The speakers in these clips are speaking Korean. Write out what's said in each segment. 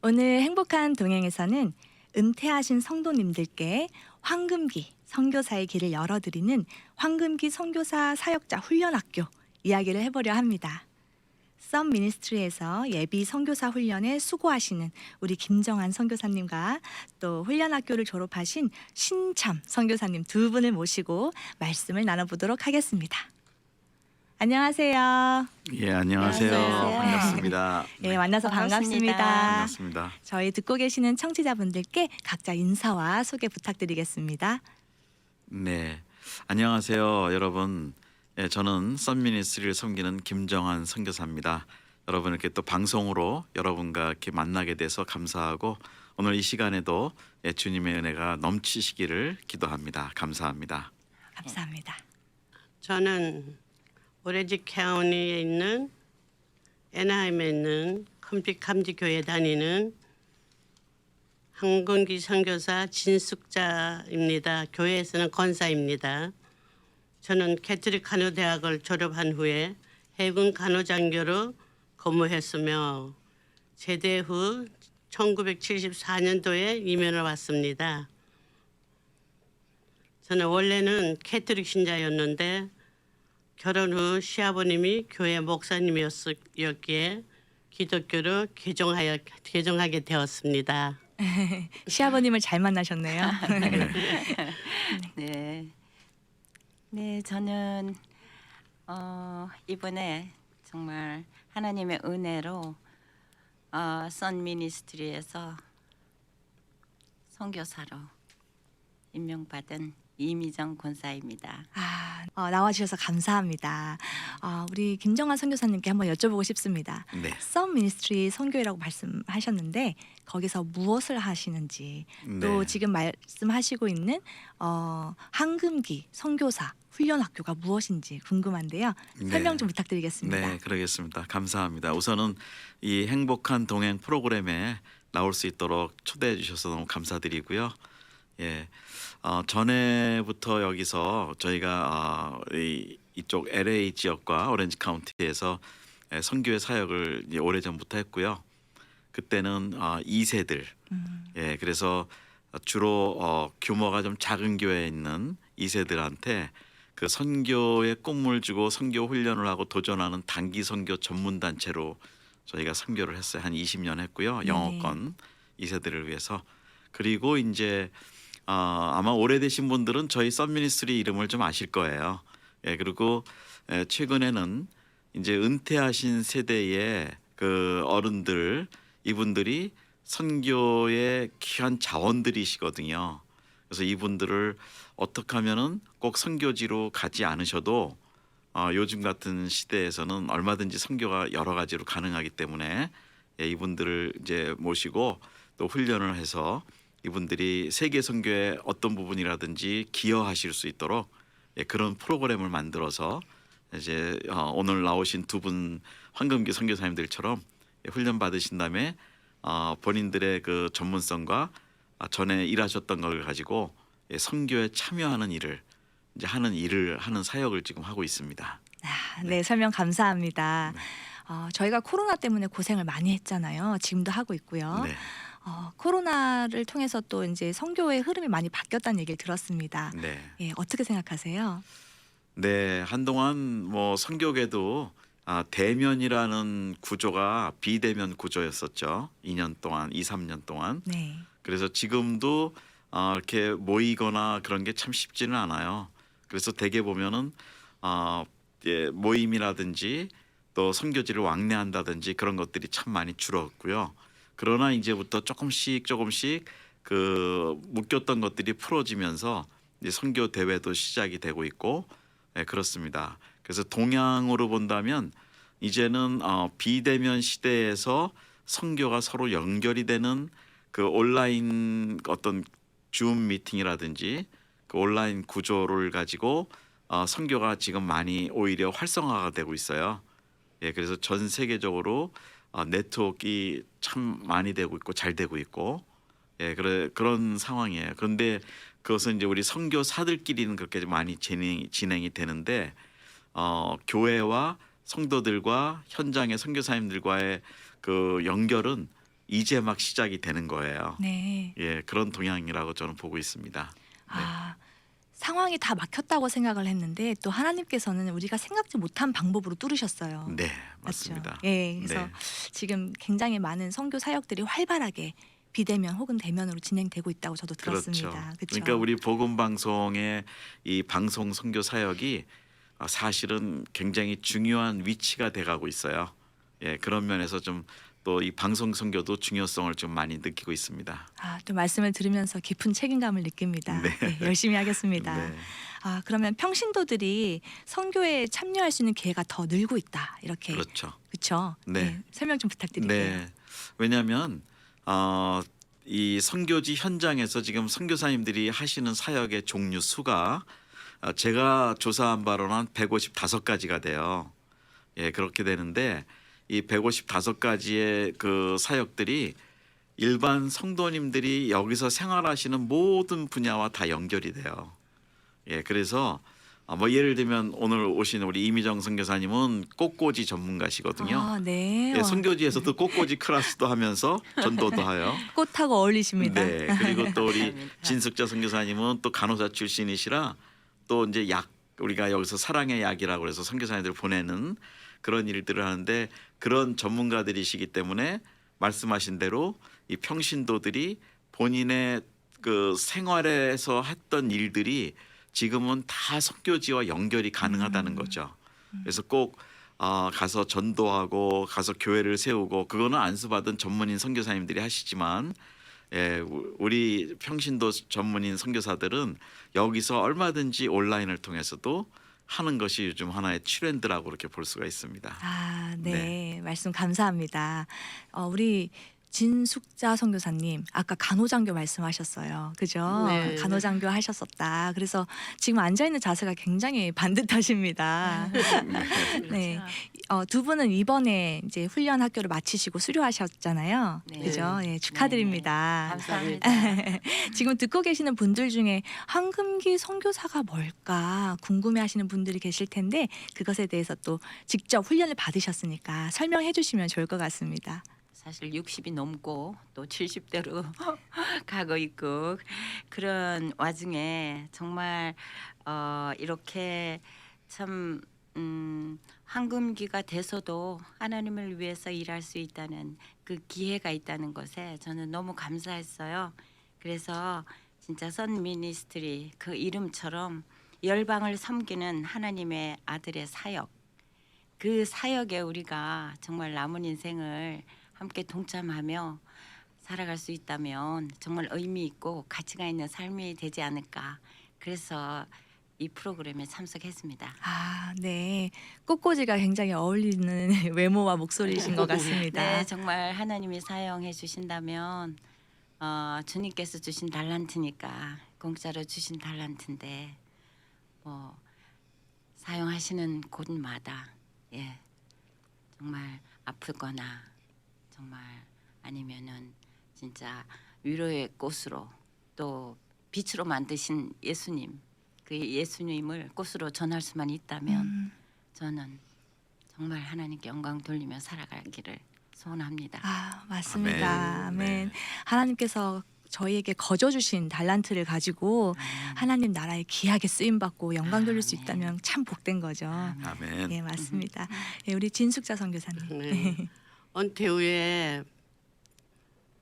오늘 행복한 동행에서는 은퇴하신 성도님들께 황금기 선교사의 길을 열어드리는 황금기 선교사 사역자 훈련학교 이야기를 해보려 합니다. 썸 미니스트리에서 예비 선교사 훈련에 수고하시는 우리 김정한 선교사님과 또 훈련학교를 졸업하신 신참 선교사님 두 분을 모시고 말씀을 나눠보도록 하겠습니다. 안녕하세요. 예, 안녕하세요. 안녕하세요. 반갑습니다. 네, 만나서 반갑습니다. 반갑습니다. 저희 듣고 계시는 청취자분들께 각자 인사와 소개 부탁드리겠습니다. 네, 안녕하세요, 여러분. 예, 저는 썬미니스트리를 섬기는 김정한 선교사입니다. 여러분 이렇게 또 방송으로 여러분과 이렇게 만나게 돼서 감사하고 오늘 이 시간에도 주님의 은혜가 넘치시기를 기도합니다. 감사합니다. 감사합니다. 저는 오레지 카운티에 있는 애나하임에 있는 컴픽함지 교회 다니는 황금기 선교사 진숙자입니다. 교회에서는 권사입니다. 저는 캐톨릭 간호대학을 졸업한 후에 해군 간호장교로 근무했으며 제대 후 1974년도에 이민을 왔습니다. 저는 원래는 캐톨릭 신자였는데 결혼 후 시아버님이 교회 목사님이었기에 기독교로 개종하게 되었습니다. 시아버님을 잘 만나셨네요. 네, 저는 이번에 정말 하나님의 은혜로 선 미니스트리에서 선교사로 임명받은 이미정 권사입니다. 나와주셔서 감사합니다. 우리 김정한 선교사님께 한번 여쭤보고 싶습니다. 네. 썸 미니스트리 선교회라고 말씀하셨는데 거기서 무엇을 하시는지 또 네. 지금 말씀하시고 있는 황금기 선교사 훈련학교가 무엇인지 궁금한데요. 설명 좀 부탁드리겠습니다. 네, 그러겠습니다. 감사합니다. 우선은 이 행복한 동행 프로그램에 나올 수 있도록 초대해 주셔서 너무 감사드리고요. 예, 전에부터 여기서 저희가 이쪽 LA 지역과 오렌지 카운티에서 선교회 사역을 오래전부터 했고요. 그때는 2세들, 예, 그래서 주로 규모가 좀 작은 교회에 있는 2세들한테 그 선교의 꿈을 주고 선교 훈련을 하고 도전하는 단기 선교 전문 단체로 저희가 선교를 했어요. 한 20년 했고요. 영어권 2세들을 위해서. 그리고 이제 아마 오래되신 분들은 저희 썬미니스트리 이름을 좀 아실 거예요. 예, 그리고 최근에는 이제 은퇴하신 세대의 그 어른들 이분들이 선교의 귀한 자원들이시거든요. 그래서 이분들을 어떻게 하면은 꼭 선교지로 가지 않으셔도 요즘 같은 시대에서는 얼마든지 선교가 여러 가지로 가능하기 때문에 이분들을 이제 모시고 또 훈련을 해서 이분들이 세계 선교의 어떤 부분이라든지 기여하실 수 있도록 그런 프로그램을 만들어서 이제 오늘 나오신 두 분 황금기 선교사님들처럼 훈련 받으신 다음에 본인들의 그 전문성과 전에 일하셨던 걸 가지고 선교에 참여하는 일을 이제 하는 사역을 지금 하고 있습니다. 네, 설명 감사합니다. 저희가 코로나 때문에 고생을 많이 했잖아요. 지금도 하고 있고요. 네. 코로나를 통해서 또 이제 선교의 흐름이 많이 바뀌었다는 얘기를 들었습니다. 네. 예, 어떻게 생각하세요? 네, 한동안 뭐 선교계도 대면이라는 구조가 비대면 구조였었죠. 2년 동안, 2, 3년 동안. 네. 그래서 지금도 이렇게 모이거나 그런 게 참 쉽지는 않아요. 그래서 대개 보면은 모임이라든지 또 선교지를 왕래한다든지 그런 것들이 참 많이 줄었고요. 그러나 이제부터 조금씩 그 묶였던 것들이 풀어지면서 이제 선교 대회도 시작이 되고 있고, 그렇습니다. 그래서 동향으로 본다면 이제는 비대면 시대에서 선교가 서로 연결이 되는 그 온라인 어떤 줌 미팅이라든지 그 온라인 구조를 가지고 선교가 지금 많이 오히려 활성화가 되고 있어요. 예, 그래서 전 세계적으로 네트워크가 참 많이 되고 있고 잘 되고 있고, 예, 그런 상황이에요. 그런데 그것은 이제 우리 선교사들끼리는 그렇게 많이 진행이 되는데 교회와 성도들과 현장의 선교사님들과의 그 연결은 이제 막 시작이 되는 거예요. 네. 예, 그런 동향이라고 저는 보고 있습니다. 아, 상황이 다 막혔다고 생각을 했는데 또 하나님께서는 우리가 생각지 못한 방법으로 뚫으셨어요. 네, 맞죠? 맞습니다. 예, 그래서 네. 지금 굉장히 많은 선교 사역들이 활발하게 비대면 혹은 대면으로 진행되고 있다고 저도 들었습니다. 그렇죠. 그렇죠? 그러니까 우리 복음 방송의 이 방송 선교 사역이 사실은 굉장히 중요한 위치가 돼가고 있어요. 예, 그런 면에서 좀 또 이 방송 선교도 중요성을 좀 많이 느끼고 있습니다. 아, 또 말씀을 들으면서 깊은 책임감을 느낍니다. 네. 네, 열심히 하겠습니다. 네. 아, 그러면 평신도들이 선교에 참여할 수 있는 기회가 더 늘고 있다. 이렇게 그렇죠. 그렇죠? 네. 설명 좀 부탁드릴게요. 네. 왜냐하면 이 선교지 현장에서 지금 선교사님들이 하시는 사역의 종류 수가 제가 조사한 바로는 한 155가지가 돼요. 예, 그렇게 되는데 이 155가지의 그 사역들이 일반 성도님들이 여기서 생활하시는 모든 분야와 다 연결이 돼요. 예, 그래서 뭐 예를 들면 오늘 오신 우리 이미정 선교사님은 꽃꽂이 전문가시거든요. 아, 네. 예, 선교지에서도 꽃꽂이 클래스도 하면서 전도도 해요. 꽃하고 어울리십니다. 네, 그리고 또 우리 감사합니다. 진숙자 선교사님은 또 간호사 출신이시라 또 이제 약 우리가 여기서 사랑의 약이라고 해서 선교사님들 보내는 그런 일들을 하는데 그런 전문가들이시기 때문에 말씀하신 대로 이 평신도들이 본인의 그 생활에서 했던 일들이 지금은 다 선교지와 연결이 가능하다는 거죠. 그래서 꼭 가서 전도하고 가서 교회를 세우고 그거는 안수받은 전문인 선교사님들이 하시지만 예, 우리 평신도 전문인 선교사들은 여기서 얼마든지 온라인을 통해서도 하는 것이 요즘 하나의 트렌드라고 그렇게 볼 수가 있습니다. 아, 네. 말씀 감사합니다. 우리 진숙자 선교사님 아까 간호장교 말씀하셨어요. 그죠? 네. 간호장교 하셨었다. 그래서 지금 앉아 있는 자세가 굉장히 반듯하십니다. 네. 두 분은 이번에 이제 훈련 학교를 마치시고 수료하셨잖아요. 네. 그죠? 예, 축하드립니다. 감사합니다. 지금 듣고 계시는 분들 중에 황금기 선교사가 뭘까 궁금해하시는 분들이 계실 텐데 그것에 대해서 또 직접 훈련을 받으셨으니까 설명해 주시면 좋을 것 같습니다. 사실 60이 넘고 또 70대로 가고 있고 그런 와중에 정말 이렇게 참 황금기가 돼서도 하나님을 위해서 일할 수 있다는 그 기회가 있다는 것에 저는 너무 감사했어요. 그래서 진짜 선 미니스트리 그 이름처럼 열방을 섬기는 하나님의 아들의 사역, 그 사역에 우리가 정말 남은 인생을 함께 동참하며 살아갈 수 있다면 정말 의미 있고 가치가 있는 삶이 되지 않을까. 그래서 이 프로그램에 참석했습니다. 아, 네. 꽃꽂이가 굉장히 어울리는 외모와 목소리이신 것 같습니다. 네, 정말 하나님이 사용해 주신다면 주님께서 주신 달란트니까 공짜로 주신 달란트인데 뭐 사용하시는 곳마다 예 정말 아프거나 정말 아니면은 진짜 위로의 꽃으로 또 빛으로 만드신 예수님 그 예수님을 꽃으로 전할 수만 있다면 저는 정말 하나님께 영광 돌리며 살아가기를 소원합니다. 아, 맞습니다. 아멘. 아멘. 네. 하나님께서 저희에게 거저 주신 달란트를 가지고 하나님 나라에 귀하게 쓰임 받고 영광 돌릴 수 아멘. 있다면 참 복된 거죠. 아멘. 예, 맞습니다. 예, 우리 진숙자 선교사님. 네. 은퇴 후에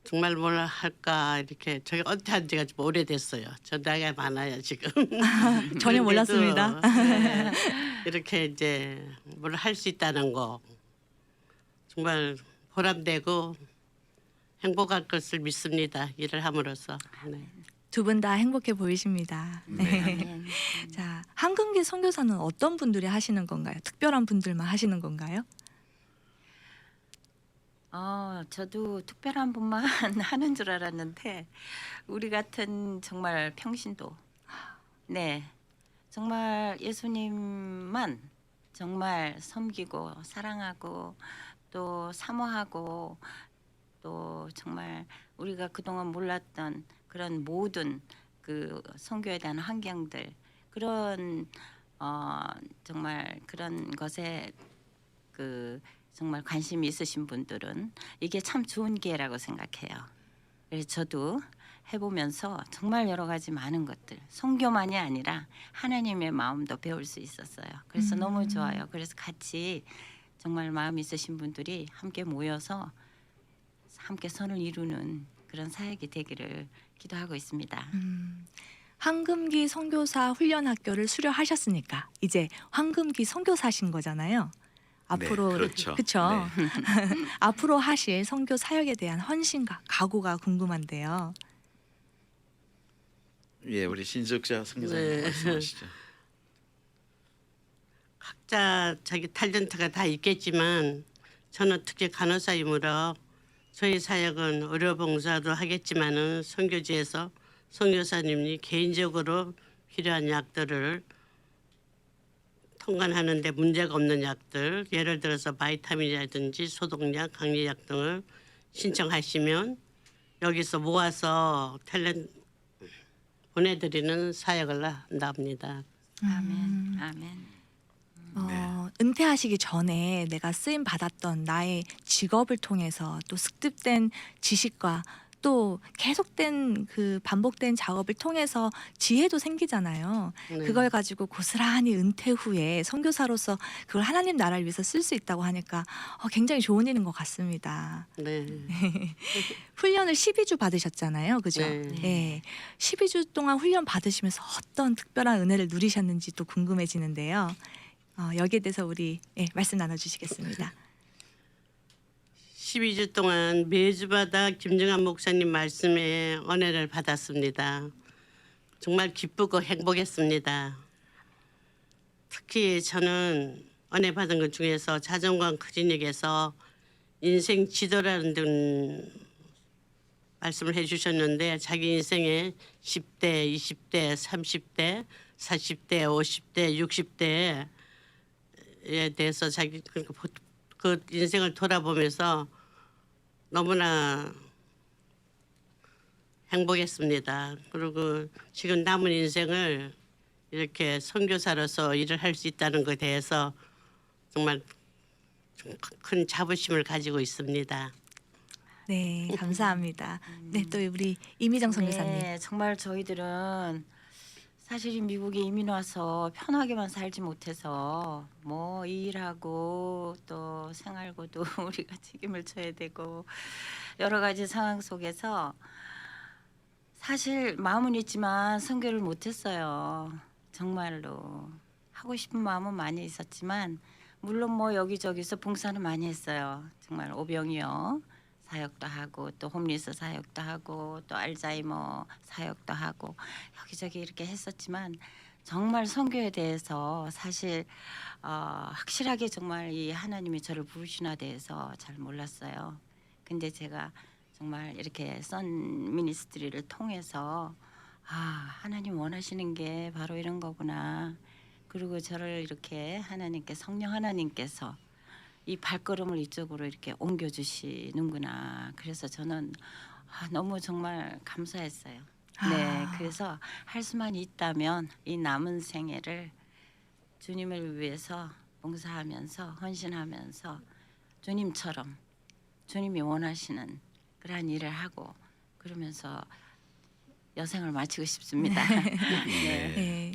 정말 뭘 할까 이렇게 저희가 은퇴한 지가 좀 오래됐어요. 저 나이가 많아요 지금. 전혀 그런데도, 몰랐습니다. 네, 이렇게 이제 뭘 할 수 있다는 거 정말 보람되고 행복할 것을 믿습니다. 일을 함으로써. 네. 두 분 다 행복해 보이십니다. 네. 아멘. 자, 황금기 선교사는 어떤 분들이 하시는 건가요? 특별한 분들만 하시는 건가요? 저도 특별한 분만 하는 줄 알았는데 우리 같은 정말 평신도, 네, 정말 예수님만 정말 섬기고 사랑하고 또 사모하고 또 정말 우리가 그동안 몰랐던 그런 모든 그 선교에 대한 환경들 그런 정말 그런 것에 그 정말 관심이 있으신 분들은 이게 참 좋은 기회라고 생각해요. 그래서 저도 해보면서 정말 여러 가지 많은 것들, 선교만이 아니라 하나님의 마음도 배울 수 있었어요. 그래서 너무 좋아요. 그래서 같이 정말 마음 있으신 분들이 함께 모여서 함께 선을 이루는 그런 사역이 되기를 기도하고 있습니다. 황금기 선교사 훈련학교를 수료하셨으니까 이제 황금기 선교사신 거잖아요. 앞으로 네, 그렇죠. 그쵸? 앞으로 하실 선교 사역에 대한 헌신과 각오가 궁금한데요. 예, 우리 신숙자 선교사님 네. 말씀하시죠. 각자 자기 탤런트가 다 있겠지만 저는 특히 간호사이므로 저희 사역은 의료봉사도 하겠지만은 선교지에서 선교사님이 개인적으로 필요한 약들을 통관하는데 문제가 없는 약들, 예를 들어서 바이타민이라든지 소독약, 강리약 등을 신청하시면 여기서 모아서 탤런트 보내드리는 사역을 한답니다. 아멘, 아멘. 은퇴하시기 전에 내가 쓰임 받았던 나의 직업을 통해서 또 습득된 지식과 또 계속된 그 반복된 작업을 통해서 지혜도 생기잖아요. 네. 그걸 가지고 고스란히 은퇴 후에 선교사로서 그걸 하나님 나라를 위해서 쓸 수 있다고 하니까 굉장히 좋은 일인 것 같습니다. 네. 훈련을 12주 받으셨잖아요. 그죠? 네. 네. 12주 동안 훈련 받으시면서 어떤 특별한 은혜를 누리셨는지 또 궁금해지는데요. 여기에 대해서 우리 말씀 나눠주시겠습니다. 12주 동안 매주마다 김정한 목사님 말씀에 은혜를 받았습니다. 정말 기쁘고 행복했습니다. 특히 저는 은혜 받은 것 중에서 자정관 클리닉에서 인생 지도라는 등 말씀을 해주셨는데 자기 인생의 10대, 20대, 30대, 40대, 50대, 60대에 대해서 자기 그 인생을 돌아보면서 너무나 행복했습니다. 그리고 지금 남은 인생을 이렇게 선교사로서 일을 할 수 있다는 것에 대해서 정말 좀 큰 자부심을 가지고 있습니다. 네, 감사합니다. 네, 또 우리 이미정 선교사님. 네, 정말 저희들은 사실 이 미국에 이민 와서 편하게만 살지 못해서 뭐 일하고 또 생활고도 우리가 책임을 져야 되고 여러 가지 상황 속에서 사실 마음은 있지만 선교를 못했어요. 정말로 하고 싶은 마음은 많이 있었지만 물론 뭐 여기저기서 봉사는 많이 했어요. 정말 오병이어 사역도 하고 또 홈리스 사역도 하고 또 알자이머 사역도 하고 여기저기 이렇게 했었지만 정말 선교에 대해서 사실 확실하게 정말 이 하나님이 저를 부르시나 대해서 잘 몰랐어요. 근데 제가 정말 이렇게 선 미니스트리를 통해서 하나님 원하시는 게 바로 이런 거구나. 그리고 저를 이렇게 하나님께 성령 하나님께서 이 발걸음을 이쪽으로 이렇게 옮겨주시는구나. 그래서 저는 너무 정말 감사했어요. 네, 그래서 할 수만 있다면 이 남은 생애를 주님을 위해서 봉사하면서 헌신하면서 주님처럼 주님이 원하시는 그러한 일을 하고 그러면서 여생을 마치고 싶습니다. 네. 네.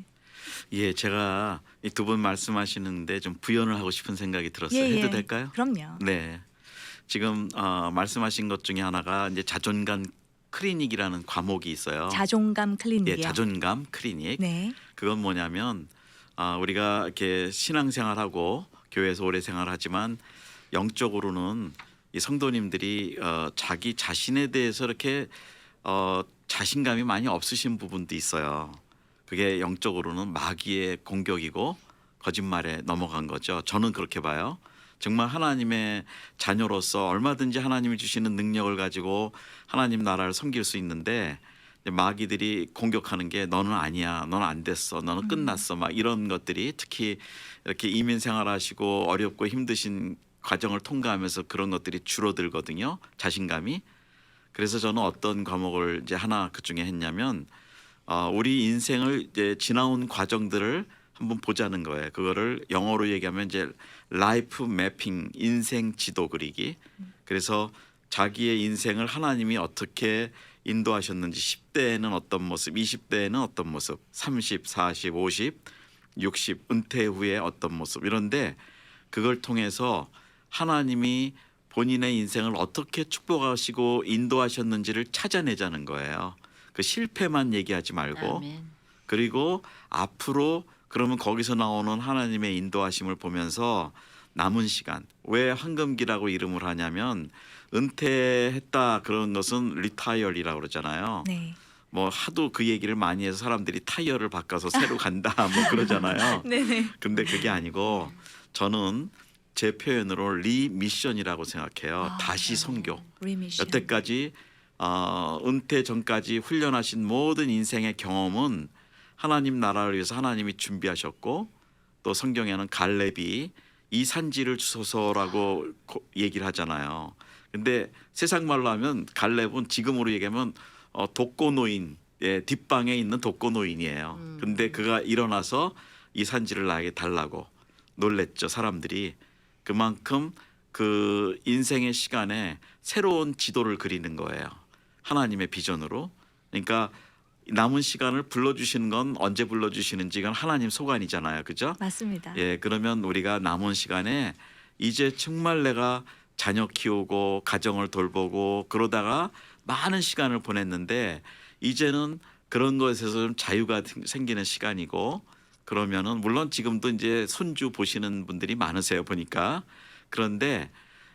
예, 제가 이 두 분 말씀하시는데 좀 부연을 하고 싶은 생각이 들었어요. 해도 될까요? 그럼요. 네. 지금 말씀하신 것 중에 하나가 이제 자존감 클리닉이라는 과목이 있어요. 자존감 클리닉이요. 예, 자존감 클리닉. 네. 그건 뭐냐면 우리가 이렇게 신앙생활하고 교회에서 오래 생활하지만 영적으로는 이 성도님들이 자기 자신에 대해서 이렇게 자신감이 많이 없으신 부분도 있어요. 그게 영적으로는 마귀의 공격이고 거짓말에 넘어간 거죠. 저는 그렇게 봐요. 정말 하나님의 자녀로서 얼마든지 하나님이 주시는 능력을 가지고 하나님 나라를 섬길 수 있는데 마귀들이 공격하는 게 너는 아니야, 너는 안 됐어, 너는 끝났어, 막 이런 것들이 특히 이렇게 이민 생활하시고 어렵고 힘드신 과정을 통과하면서 그런 것들이 줄어들거든요. 자신감이. 그래서 저는 어떤 과목을 이제 하나 그 중에 했냐면 우리 인생을 이제 지나온 과정들을 한번 보자는 거예요. 그거를 영어로 얘기하면 이제 라이프 매핑, 인생 지도 그리기. 그래서 자기의 인생을 하나님이 어떻게 인도하셨는지 10대에는 어떤 모습, 20대에는 어떤 모습, 30, 40, 50, 60 은퇴 후에 어떤 모습 이런데 그걸 통해서 하나님이 본인의 인생을 어떻게 축복하시고 인도하셨는지를 찾아내자는 거예요. 그 실패만 얘기하지 말고 아멘. 그리고 앞으로 그러면 거기서 나오는 하나님의 인도하심을 보면서 남은 시간 왜 황금기라고 이름을 하냐면 은퇴했다 그런 것은 리타이어리라고 그러잖아요. 네. 뭐 하도 그 얘기를 많이 해서 사람들이 타이어를 바꿔서 새로 간다 뭐 그러잖아요. 네네. 근데 그게 아니고 저는 제 표현으로 리미션이라고 생각해요. 아, 다시 선교. 리미션. 여태까지 은퇴 전까지 훈련하신 모든 인생의 경험은 하나님 나라를 위해서 하나님이 준비하셨고 또 성경에는 갈렙이 이 산지를 주소서라고 얘기를 하잖아요. 근데 세상 말로 하면 갈렙은 지금으로 얘기하면 독거노인 뒷방에 있는 독거노인이에요. 근데 그가 일어나서 이 산지를 나에게 달라고 놀랬죠. 사람들이 그만큼 그 인생의 시간에 새로운 지도를 그리는 거예요. 하나님의 비전으로. 그러니까 남은 시간을 불러주시는 건 언제 불러주시는지 건 하나님 소관이잖아요. 그죠? 맞습니다. 예, 그러면 우리가 남은 시간에 이제 정말 내가 자녀 키우고 가정을 돌보고 그러다가 많은 시간을 보냈는데 이제는 그런 것에서 좀 자유가 생기는 시간이고 그러면은 물론 지금도 이제 손주 보시는 분들이 많으세요 보니까 그런데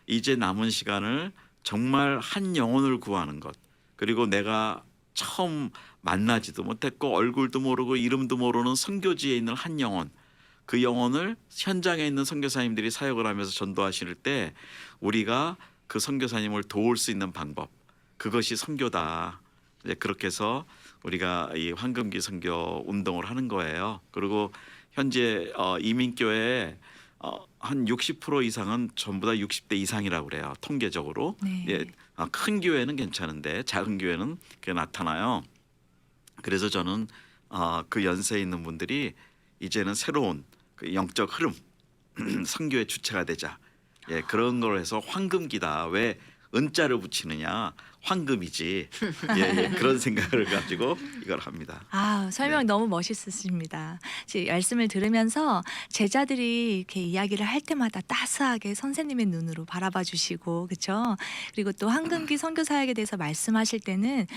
이제 남은 시간을 정말 한 영혼을 구하는 것 그리고 내가 처음 만나지도 못했고 얼굴도 모르고 이름도 모르는 선교지에 있는 한 영혼 그 영혼을 현장에 있는 선교사님들이 사역을 하면서 전도하실 때 우리가 그 선교사님을 도울 수 있는 방법 그것이 선교다. 이제 그렇게 해서 우리가 이 황금기 선교 운동을 하는 거예요. 그리고 현재 이민교회 한 60% 이상은 전부 다 60대 이상이라고 그래요. 통계적으로. 네. 예, 큰 교회는 괜찮은데 작은 교회는 그게 나타나요. 그래서 저는 그 연세에 있는 분들이 이제는 새로운 그 영적 흐름 선교의 주체가 되자. 예, 그런 걸 해서 황금기다. 왜 은자를 붙이느냐? 황금이지. 예, 예, 그런 생각을 가지고 이걸 합니다. 아, 설명 네. 너무 멋있으십니다. 지금 말씀을 들으면서 제자들이 이렇게 이야기를 할 때마다 따스하게 선생님의 눈으로 바라봐 주시고, 그렇죠? 그리고 또 황금기 선교 사역에 대해서 말씀하실 때는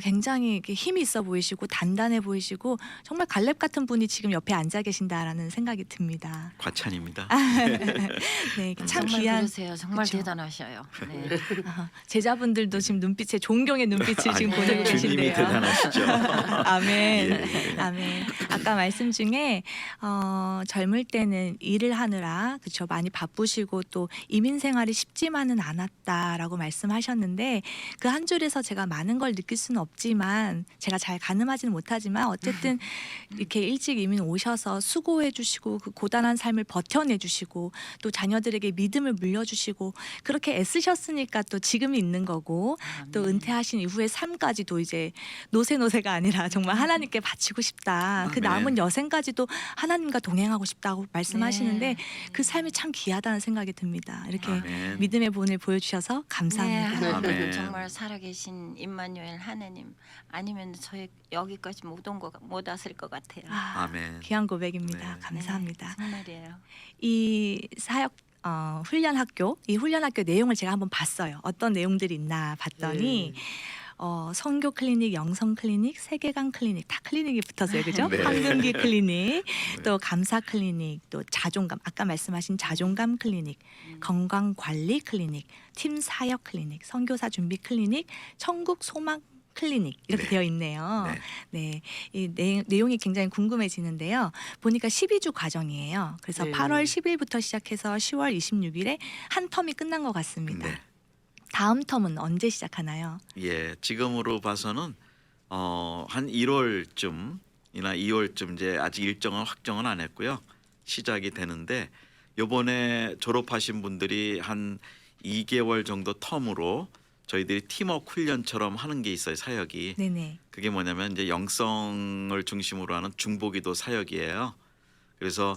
굉장히 이렇게 힘이 있어 보이시고 단단해 보이시고 정말 갈렙 같은 분이 지금 옆에 앉아 계신다라는 생각이 듭니다. 과찬입니다. 네, 참 정말 귀한 그러세요. 정말 그쵸? 대단하셔요. 네. 제자분들도 지금 눈빛에 존경의 눈빛을 지금 아니, 보내고 주님이 계신데요. 대단하시죠. 아멘. 예, 예. 아멘. 아까 말씀 중에 젊을 때는 일을 하느라 그쵸 많이 바쁘시고 또 이민 생활이 쉽지만은 않았다라고 말씀하셨는데 그 한 줄에서 제가 많은 걸 느낄 수는 없지만 제가 잘 가늠하지는 못하지만 어쨌든 이렇게 일찍 이민 오셔서 수고해 주시고 그 고단한 삶을 버텨내 주시고 또 자녀들에게 믿음을 물려주시고 그렇게 애쓰셨으니까 또 지금이 있는 거고 또 은퇴하신 이후의 삶까지도 이제 노세가 아니라 정말 하나님께 바치고 싶다. 그 아멘. 남은 여생까지도 하나님과 동행하고 싶다고 말씀하시는데 네. 그 삶이 참 귀하다는 생각이 듭니다. 이렇게 아멘. 믿음의 본을 보여주셔서 감사합니다. 네, 아멘. 하나님 정말 살아계신 임마누엘 하나님 아니면 저희 여기까지 못 왔을 것 같아요. 아멘. 귀한 고백입니다. 네. 감사합니다. 네, 정말이에요. 이 사역 훈련학교 이 훈련학교 내용을 제가 한번 봤어요. 어떤 내용들이 있나 봤더니 선교 클리닉, 영성 클리닉, 세계관 클리닉 다 클리닉이 붙었어요, 그죠? 네. 황금기 클리닉, 또 감사 클리닉, 또 자존감 아까 말씀하신 자존감 클리닉, 건강 관리 클리닉, 팀 사역 클리닉, 선교사 준비 클리닉, 천국 소망 클리닉 이렇게 네. 되어 있네요. 네. 네, 이 내용이 굉장히 궁금해지는데요. 보니까 12주 과정이에요. 그래서 네. 8월 10일부터 시작해서 10월 26일에 한 텀이 끝난 것 같습니다. 네. 다음 텀은 언제 시작하나요? 예, 지금으로 봐서는 한 1월쯤이나 2월쯤 이제 아직 일정은 확정은 안 했고요. 시작이 되는데 요번에 졸업하신 분들이 한 2개월 정도 텀으로 저희들이 팀워크 훈련처럼 하는 게 있어요. 사역이. 네네. 그게 뭐냐면 이제 영성을 중심으로 하는 중보기도 사역이에요. 그래서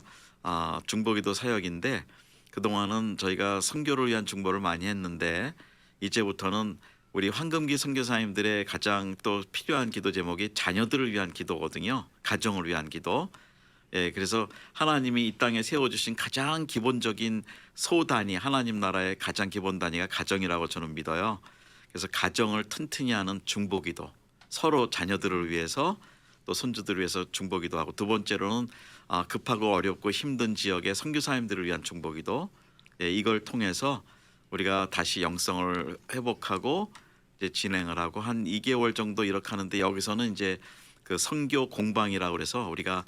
중보기도 사역인데 그동안은 저희가 선교를 위한 중보를 많이 했는데 이제부터는 우리 황금기 선교사님들의 가장 또 필요한 기도 제목이 자녀들을 위한 기도거든요. 가정을 위한 기도. 예, 그래서 하나님이 이 땅에 세워주신 가장 기본적인 소단위, 하나님 나라의 가장 기본 단위가 가정이라고 저는 믿어요. 그래서 가정을 튼튼히 하는 중보기도, 서로 자녀들을 위해서 또 손주들을 위해서 중보기도 하고, 두 번째로는 급하고 어렵고 힘든 지역의 선교사님들을 위한 중보기도. 예, 이걸 통해서 우리가 다시 영성을 회복하고 이제 진행을 하고 한 2개월 정도 이렇게 하는데, 여기서는 이제 그 선교 공방이라고 그래서 우리가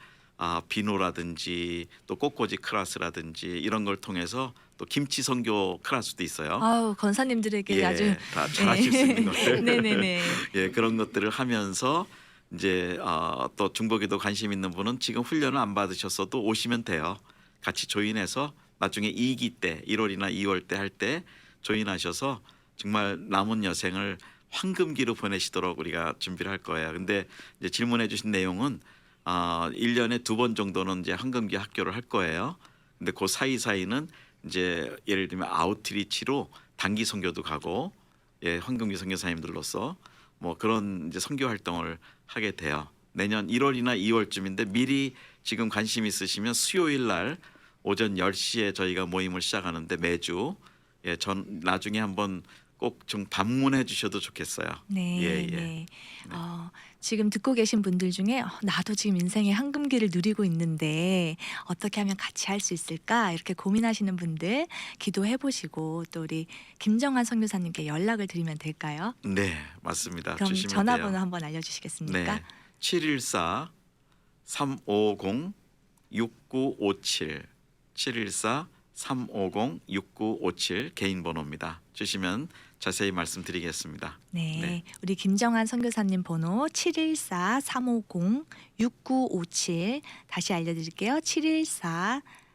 비누라든지 또 꽃꽂이 클래스라든지 이런 걸 통해서 또 김치 선교 클래스도 있어요. 아우, 권사님들에게 아주 다 잘하실 수 있는 것들. 네네네. 예, 그런 것들을 하면서 이제 또 중보기도 관심 있는 분은 지금 훈련을 안 받으셨어도 오시면 돼요. 같이 조인해서 나중에 2기 때 1월이나 2월 때 할 때 조인하셔서 정말 남은 여생을 황금기로 보내시도록 우리가 준비를 할 거예요. 근데 이제 질문해 주신 내용은 1년에 2번 정도는 이제 황금기 학교를 할 거예요. 근데 그 사이사이는 이제 예를 들면 아웃리치로 단기 선교도 가고, 예, 황금기 선교사님들로서 뭐 그런 이제 선교 활동을 하게 돼요. 내년 1월이나 2월쯤인데 미리 지금 관심 있으시면 수요일 날 오전 10시에 저희가 모임을 시작하는데 매주, 예, 전 나중에 한번 꼭 좀 방문해 주셔도 좋겠어요. 네, 예, 예. 네. 지금 듣고 계신 분들 중에 나도 지금 인생의 황금기를 누리고 있는데 어떻게 하면 같이 할 수 있을까 이렇게 고민하시는 분들 기도해 보시고, 또 우리 김정환 선교사님께 연락을 드리면 될까요? 네, 맞습니다. 그럼 주시면 전화번호 돼요. 한번 알려주시겠습니까? 네, 714 350 6957 714 350 6957 개인 번호입니다. 주시면 자세히 말씀드리겠습니다. 네, 네. 우리 김정환 선교사님 번호 714-350-6957 다시 알려드릴게요.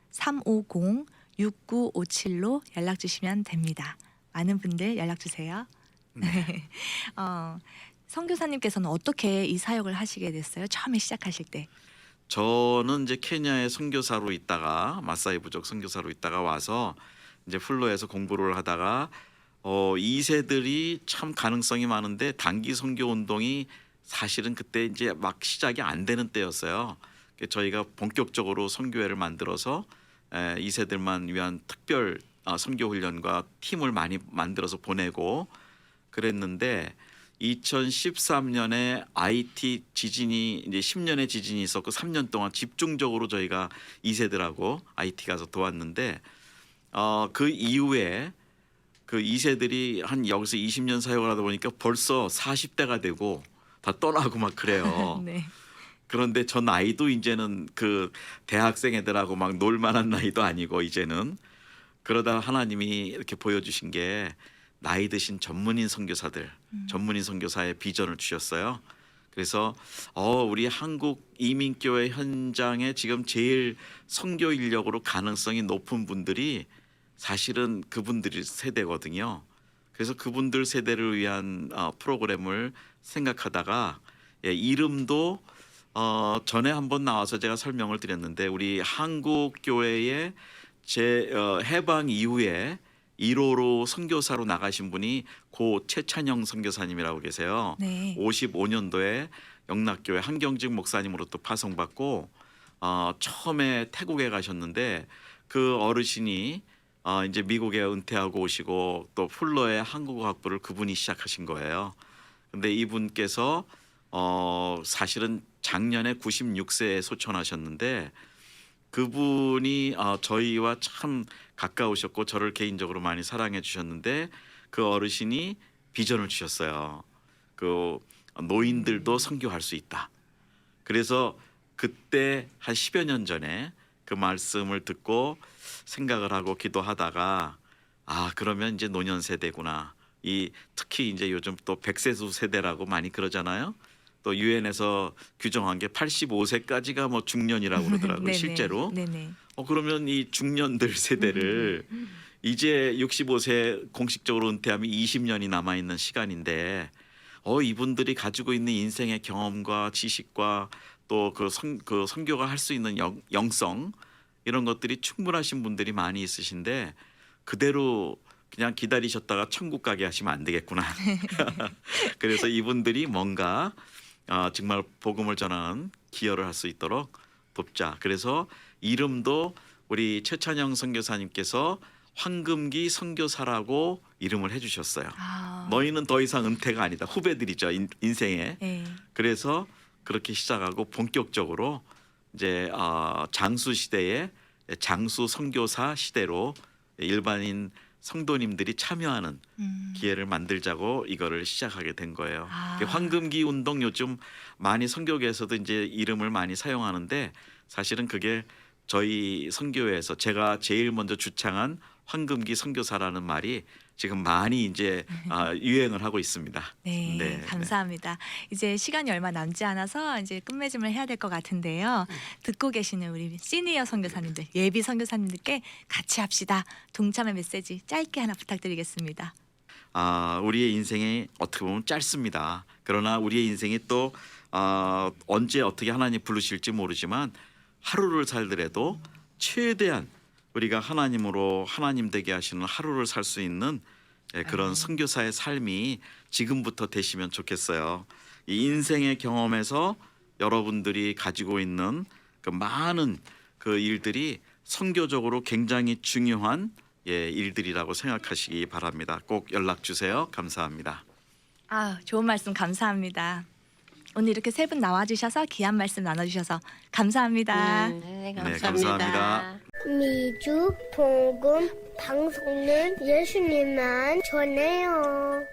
714-350-6957로 연락 주시면 됩니다. 많은 분들 연락 주세요. 네. 선교사님께서는 어떻게 이 사역을 하시게 됐어요? 처음에 시작하실 때. 저는 이제 케냐에 선교사로 있다가 마사이 부족 선교사로 있다가 와서 이제 플로에서 공부를 하다가 2세들이 참 가능성이 많은데 단기 선교 운동이 사실은 그때 이제 막 시작이 안 되는 때였어요. 그래서 저희가 본격적으로 선교회를 만들어서 2세들만 위한 특별 선교 훈련과 팀을 많이 만들어서 보내고 그랬는데, 2013년에 IT 지진이 이제 10년의 지진이 있었고 3년 동안 집중적으로 저희가 2세들하고 IT 가서 도왔는데, 그 이후에 그 2세들이 한 여기서 20년 사역을 하다 보니까 벌써 40대가 되고 다 떠나고 막 그래요. 네. 그런데 저 나이도 이제는 그 대학생 애들하고 막 놀만한 나이도 아니고 이제는, 그러다 하나님이 이렇게 보여주신 게 나이 드신 전문인 선교사들, 전문인 선교사의 비전을 주셨어요. 그래서 우리 한국 이민교회 현장에 지금 제일 선교 인력으로 가능성이 높은 분들이 사실은 그분들이 세대거든요. 그래서 그분들 세대를 위한 프로그램을 생각하다가, 예, 이름도 전에 한번 나와서 제가 설명을 드렸는데, 우리 한국 교회의 해방 이후에 1호로 선교사로 나가신 분이 고 최찬영 선교사님이라고 계세요. 네. 55년도에 영락교회 한경직 목사님으로 또 파송받고 처음에 태국에 가셨는데, 그 어르신이 이제 미국에 은퇴하고 오시고 또 풀러의 한국어 학부를 그분이 시작하신 거예요. 근데 이분께서 사실은 작년에 96세에 소천하셨는데, 그분이 저희와 참 가까우셨고 저를 개인적으로 많이 사랑해 주셨는데, 그 어르신이 비전을 주셨어요. 그 노인들도 선교할 수 있다. 그래서 그때 한 10여 년 전에 그 말씀을 듣고 생각을 하고 기도하다가, 그러면 이제 노년 세대구나. 특히 이제 요즘 또 백세수 세대라고 많이 그러잖아요. 또 유엔에서 규정한 게 85세까지가 뭐 중년이라고 그러더라고요. 네네. 실제로. 네네. 그러면 이 중년들 세대를 이제 65세 공식적으로 은퇴하면 20년이 남아 있는 시간인데, 이분들이 가지고 있는 인생의 경험과 지식과 또 그 선교가 할 수 있는 영성 이런 것들이 충분하신 분들이 많이 있으신데 그대로 그냥 기다리셨다가 천국 가게 하시면 안 되겠구나. 그래서 이분들이 뭔가 정말 복음을 전하는 기여를 할 수 있도록 돕자. 그래서 이름도 우리 최찬영 선교사님께서 황금기 선교사라고 이름을 해주셨어요. 너희는 더 이상 은퇴가 아니다. 후배들이죠. 인생에. 네. 그래서 그렇게 시작하고 본격적으로 이제 장수 시대에 장수 선교사 시대로 일반인 성도님들이 참여하는 기회를 만들자고 이거를 시작하게 된 거예요. 황금기 운동 요즘 많이 선교계에서도 이제 이름을 많이 사용하는데 사실은 그게 저희 선교회에서 제가 제일 먼저 주창한 황금기 선교사라는 말이 지금 많이 이제 유행을 하고 있습니다. 네, 감사합니다. 이제 시간이 얼마 남지 않아서 이제 끝맺음을 해야 될 것 같은데요. 듣고 계시는 우리 시니어 선교사님들, 예비 선교사님들께 같이 합시다. 동참의 메시지 짧게 하나 부탁드리겠습니다. 우리의 인생이 어떻게 보면 짧습니다. 그러나 우리의 인생이 또 언제 어떻게 하나님 부르실지 모르지만 하루를 살더라도 최대한 우리가 하나님으로 하나님 되게 하시는 하루를 살 수 있는 그런 선교사의 삶이 지금부터 되시면 좋겠어요. 이 인생의 경험에서 여러분들이 가지고 있는 그 많은 그 일들이 선교적으로 굉장히 중요한 일들이라고 생각하시기 바랍니다. 꼭 연락 주세요. 감사합니다. 좋은 말씀 감사합니다. 오늘 이렇게 세 분 나와주셔서 귀한 말씀 나눠주셔서 감사합니다. 네, 네, 감사합니다. 미주 복음 방송은 예수님만 전해요.